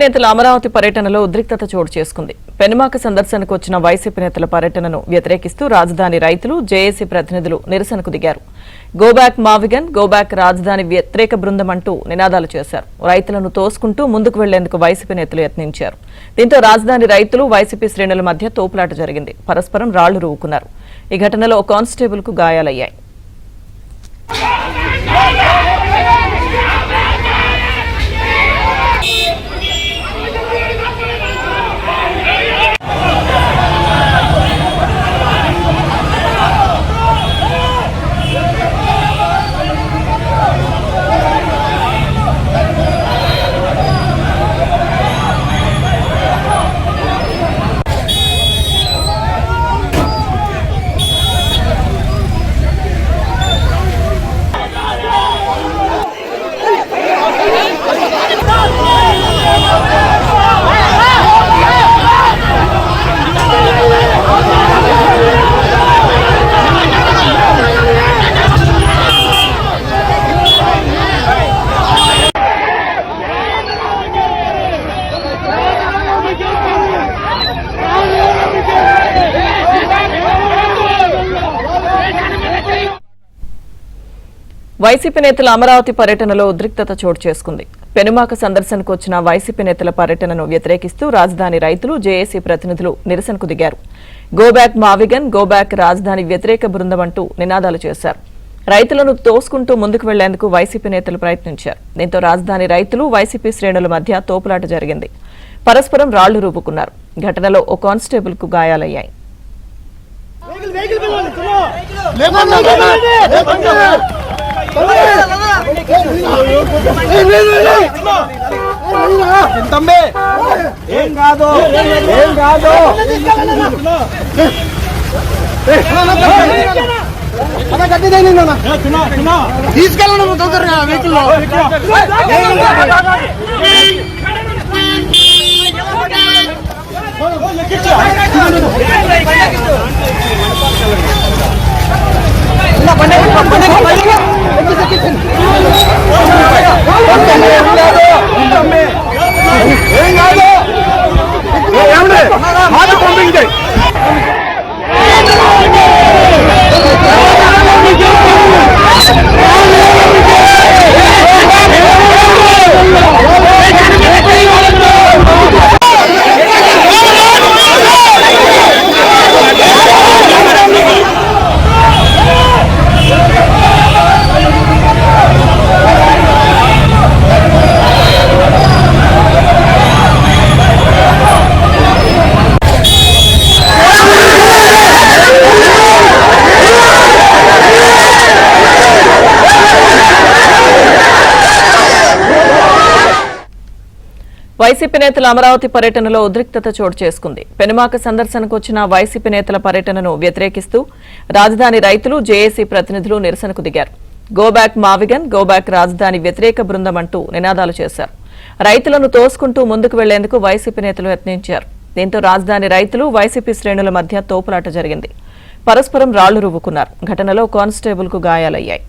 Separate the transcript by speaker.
Speaker 1: నేతల అమరావతి పర్యటనలో ఉద్రిక్తత చోటు చేసుకుంది. పెనుమాక సందర్శనకు వచ్చిన వైసీపీ నేతల పర్యటనను వ్యతిరేకిస్తూ రాజధాని రైతులు, జేఏసీ ప్రతినిధులు నిరసనకు దిగారు. గోబ్యాక్ మావిగన్, గోబ్యాక్ రాజధాని వ్యతిరేక బృందం అంటూ నినాదాలు చేశారు. రైతులను తోసుకుంటూ ముందుకు వెళ్లేందుకు వైసీపీ నేతలు యత్నించారు. దీంతో రాజధాని రైతులు, వైసీపీ శ్రేణుల మధ్య తోపులాట జరిగింది. పరస్పరం రాళ్లు రువ్వుకున్నారు. ఈ ఘటనలో కానిస్టేబుల్ కు గాయాలయ్యాయి. వైసీపీ నేతల అమరావతి పర్యటనలో ఉద్రిక్తత చోటు చేసుకుంది. పెనుమాక సందర్శనకు వచ్చిన వైసీపీ నేతల పర్యటనను వ్యతిరేకిస్తూ రాజధాని రైతులు, జేఏసీ ప్రతినిధులు నిరసనకు దిగారు. గోబ్యాక్ మావిగన్, గోబ్యాక్ రాజధాని వ్యతిరేక బృందం అంటూ నినాదాలు చేశారు. రైతులను తోసుకుంటూ ముందుకు వెళ్లేందుకు వైసీపీ నేతలు ప్రయత్నించారు. దీంతో రాజధాని రైతులు, వైసీపీ శ్రేణుల మధ్య తోపులాట జరిగింది. పరస్పరం రాళ్లు రువ్వుకున్నారు. ఘటనలో ఓ కానిస్టేబుల్ కు గాయాలయ్యాయి.
Speaker 2: తీసుకెళ్ళండి తొందరగా వెహికల్
Speaker 1: వైసీపీ నేతల అమరావతి పర్యటనలో ఉద్రిక్తత చోటు చేసుకుంది. పెనుమాక సందర్శనకు వచ్చిన వైసీపీ నేతల పర్యటనను వ్యతిరేకిస్తూ రాజధాని రైతులు, జేఏసీ ప్రతినిధులు నిరసనకు దిగారు. గోబ్యాక్ మావిగన్, గోబ్యాక్ రాజధాని వ్యతిరేక బృందం అంటూ నినాదాలు చేశారు. రైతులను తోసుకుంటూ ముందుకు వెళ్లేందుకు వైసీపీ నేతలు యత్నించారు. దీంతో రాజధాని రైతులు, వైసీపీ శ్రేణుల మధ్య తోపులాట జరిగింది. పరస్పరం రాళ్లు రువ్వుకున్నారు. ఘటనలో కానిస్టేబుల్ కు గాయాలయ్యాయి.